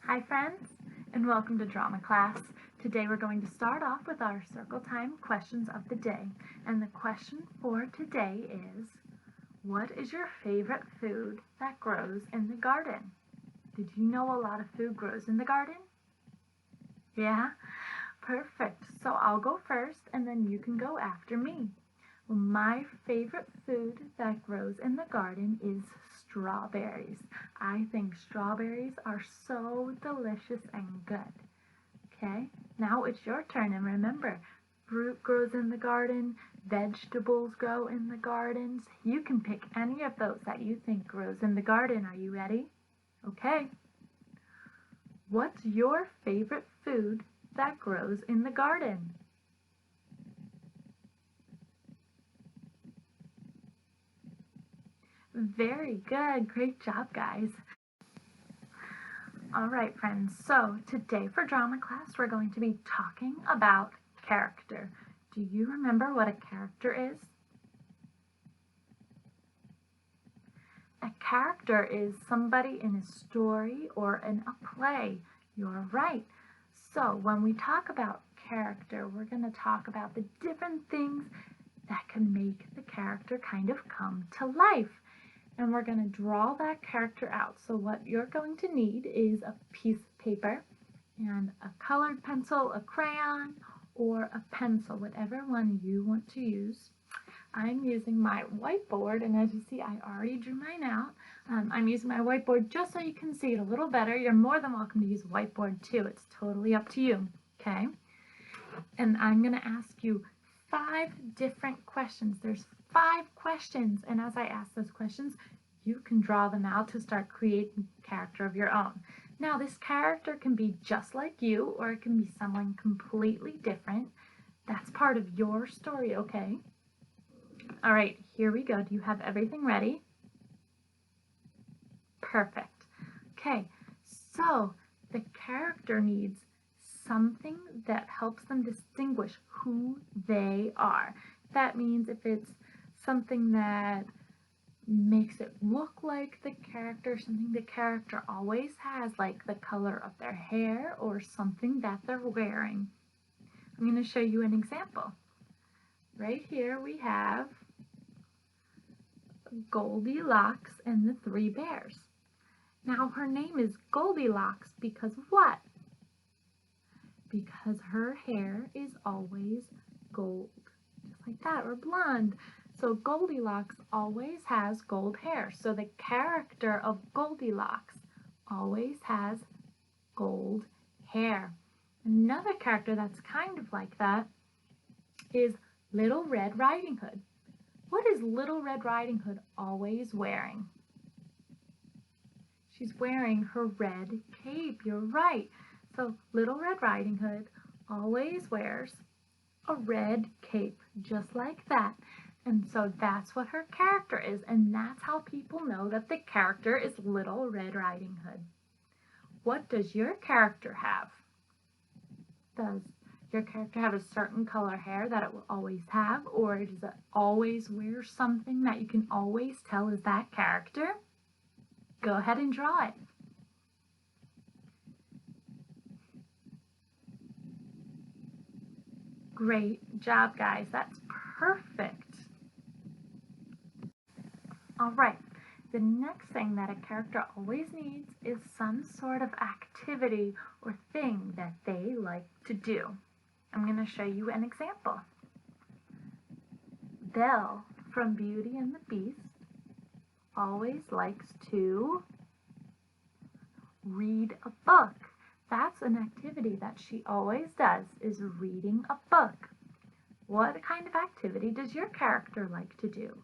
Hi friends, and welcome to drama class. Today we're going to start off with our circle time questions of the day. And the question for today is, what is your favorite food that grows in the garden? Did you know a lot of food grows in the garden? Yeah? Perfect. So I'll go first and then you can go after me. Well, my favorite food that grows in the garden is strawberries. I think strawberries are so delicious and good. Okay, now it's your turn, and remember, fruit grows in the garden, vegetables grow in the gardens. You can pick any of those that you think grows in the garden. Are you ready? Okay. What's your favorite food that grows in the garden? Very good. Great job, guys. All right, friends. So today for drama class, we're going to be talking about character. Do you remember what a character is? A character is somebody in a story or in a play. You're right. So when we talk about character, we're going to talk about the different things that can make the character kind of come to life. And we're going to draw that character out. So what you're going to need is a piece of paper and a colored pencil, a crayon, or a pencil, whatever one you want to use. I'm using my whiteboard, and as you see, I already drew mine out. I'm using my whiteboard just so you can see it a little better. You're more than welcome to use a whiteboard too. It's totally up to you, okay? And I'm going to ask you 5 different questions. There's 5 questions, and as I ask those questions, you can draw them out to start creating a character of your own. Now, this character can be just like you, or it can be someone completely different. That's part of your story, okay? All right, here we go. Do you have everything ready? Perfect. Okay, so the character needs something that helps them distinguish who they are. That means if it's something that makes it look like the character, something the character always has, like the color of their hair or something that they're wearing. I'm going to show you an example. Right here we have Goldilocks and the 3 bears. Now her name is Goldilocks because of what? Because her hair is always gold, just like that, or blonde. So Goldilocks always has gold hair. So the character of Goldilocks always has gold hair. Another character that's kind of like that is Little Red Riding Hood. What is Little Red Riding Hood always wearing? She's wearing her red cape. You're right. So Little Red Riding Hood always wears a red cape, just like that. And so that's what her character is, and that's how people know that the character is Little Red Riding Hood. What does your character have? Does your character have a certain color hair that it will always have, or does it always wear something that you can always tell is that character? Go ahead and draw it. Great job, guys. That's perfect. All right, the next thing that a character always needs is some sort of activity or thing that they like to do. I'm going to show you an example. Belle from Beauty and the Beast always likes to read a book. That's an activity that she always does, is reading a book. What kind of activity does your character like to do?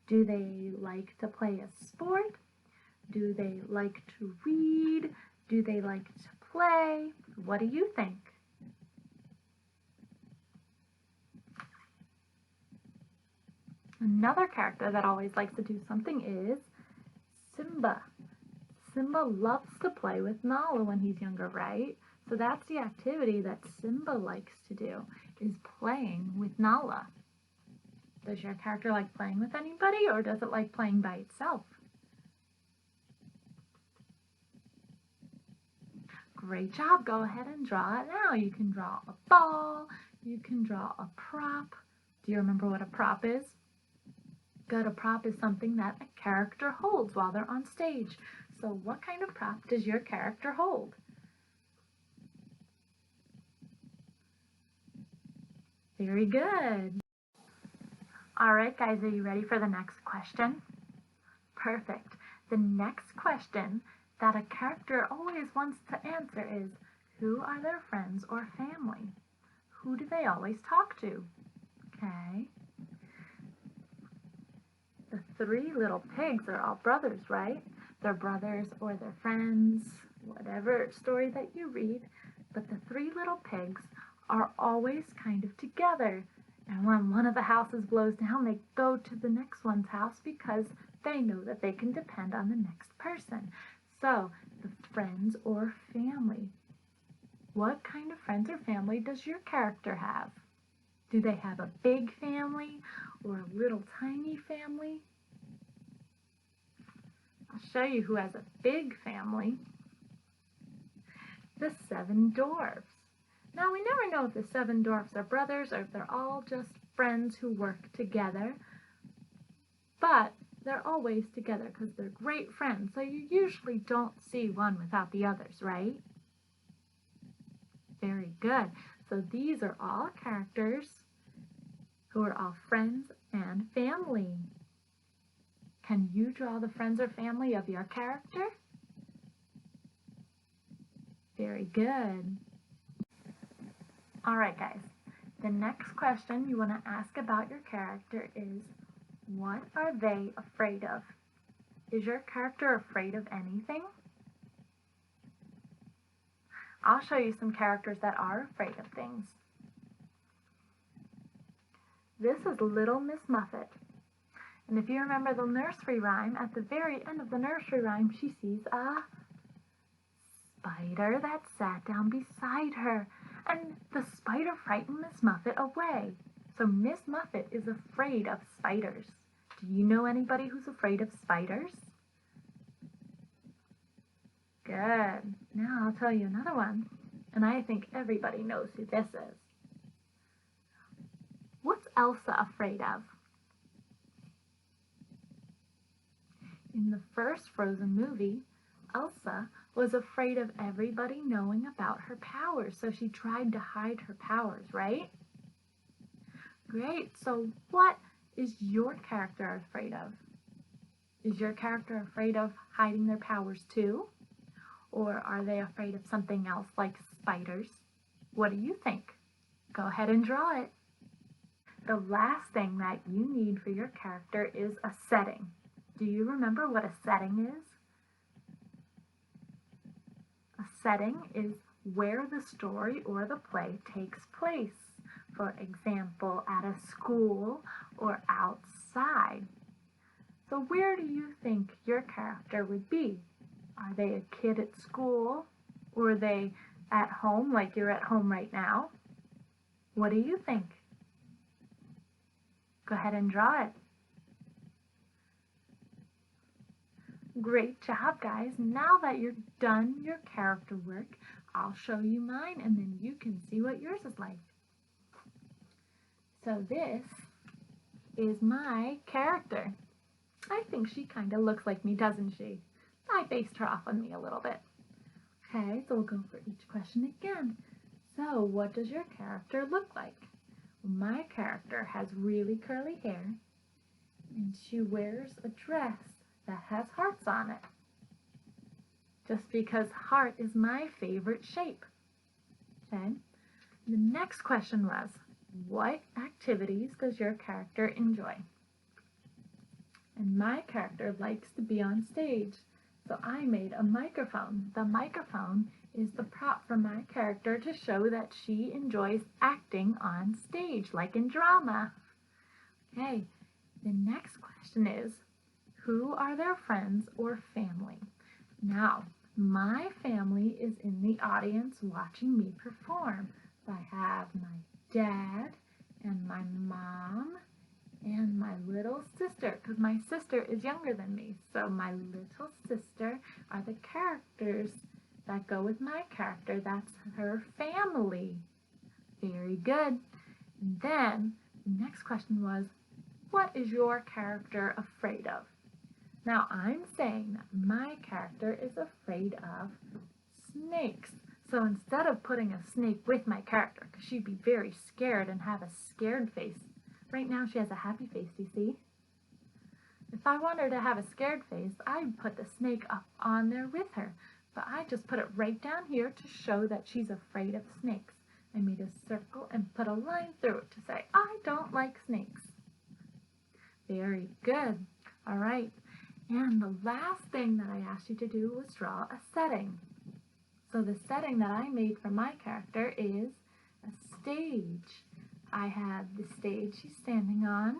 Do they like to play a sport? Do they like to read? Do they like to play? What do you think? Another character that always likes to do something is Simba. Simba loves to play with Nala when he's younger, right? So that's the activity that Simba likes to do, is playing with Nala. Does your character like playing with anybody, or does it like playing by itself? Great job. Go ahead and draw it now. You can draw a ball. You can draw a prop. Do you remember what a prop is? Good. A prop is something that a character holds while they're on stage. So what kind of prop does your character hold? Very good. All right, guys, are you ready for the next question? Perfect. The next question that a character always wants to answer is, who are their friends or family? Who do they always talk to? Okay. The three little pigs are all brothers, right? They're brothers or they're friends, whatever story that you read. But the three little pigs are always kind of together. And when one of the houses blows down, they go to the next one's house because they know that they can depend on the next person. So, the friends or family. What kind of friends or family does your character have? Do they have a big family or a little tiny family? I'll show you who has a big family. The 7 dwarfs. Now, we never know if the 7 dwarfs are brothers or if they're all just friends who work together, but they're always together because they're great friends, so you usually don't see one without the others, right? Very good. So these are all characters who are all friends and family. Can you draw the friends or family of your character? Very good. All right, guys. The next question you want to ask about your character is, what are they afraid of? Is your character afraid of anything? I'll show you some characters that are afraid of things. This is Little Miss Muffet. And if you remember the nursery rhyme, at the very end of the nursery rhyme, she sees a spider that sat down beside her. And the spider frightened Miss Muffet away. So Miss Muffet is afraid of spiders. Do you know anybody who's afraid of spiders? Good. Now I'll tell you another one. And I think everybody knows who this is. What's Elsa afraid of? In the first Frozen movie, Elsa was afraid of everybody knowing about her powers, so she tried to hide her powers, right? Great. So what is your character afraid of? Is your character afraid of hiding their powers too? Or are they afraid of something else like spiders? What do you think? Go ahead and draw it. The last thing that you need for your character is a setting. Do you remember what a setting is? A setting is where the story or the play takes place. For example, at a school or outside. So where do you think your character would be? Are they a kid at school? Or are they at home like you're at home right now? What do you think? Go ahead and draw it. Great job, guys. Now that you're done your character work, I'll show you mine and then you can see what yours is like. So this is my character. I think she kind of looks like me, doesn't she? I based her off on me a little bit. Okay, so we'll go for each question again. So what does your character look like? Well, my character has really curly hair and she wears a dress that has hearts on it. Just because heart is my favorite shape. Okay, the next question was, what activities does your character enjoy? And my character likes to be on stage, so I made a microphone. The microphone is the prop for my character to show that she enjoys acting on stage, like in drama. Okay, the next question is, who are their friends or family? Now, my family is in the audience watching me perform. So I have my dad and my mom and my little sister, because my sister is younger than me. So my little sister are the characters that go with my character. That's her family. Very good. And then the next question was, what is your character afraid of? Now I'm saying that my character is afraid of snakes. So instead of putting a snake with my character, because she'd be very scared and have a scared face. Right now she has a happy face, you see? If I want her to have a scared face, I'd put the snake up on there with her. But I just put it right down here to show that she's afraid of snakes. I made a circle and put a line through it to say, I don't like snakes. Very good. All right. And the last thing that I asked you to do was draw a setting. So the setting that I made for my character is a stage. I have the stage she's standing on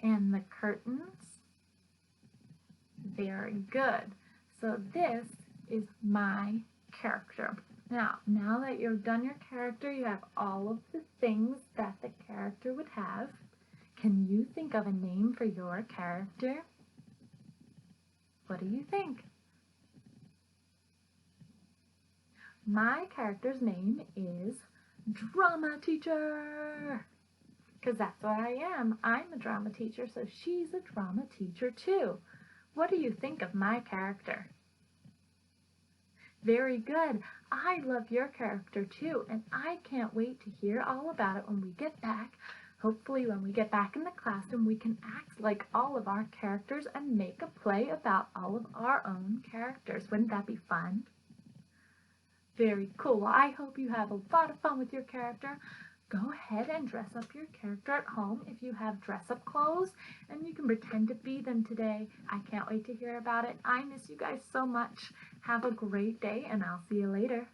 and the curtains. Very good. So this is my character. Now that you've done your character, you have all of the things that the character would have. Can you think of a name for your character? What do you think? My character's name is Drama Teacher, because that's what I am. I'm a drama teacher, so she's a drama teacher too. What do you think of my character? Very good. I love your character too, and I can't wait to hear all about it when we get back. Hopefully when we get back in the classroom, we can act like all of our characters and make a play about all of our own characters. Wouldn't that be fun? Very cool. Well, I hope you have a lot of fun with your character. Go ahead and dress up your character at home if you have dress-up clothes, and you can pretend to be them today. I can't wait to hear about it. I miss you guys so much. Have a great day, and I'll see you later.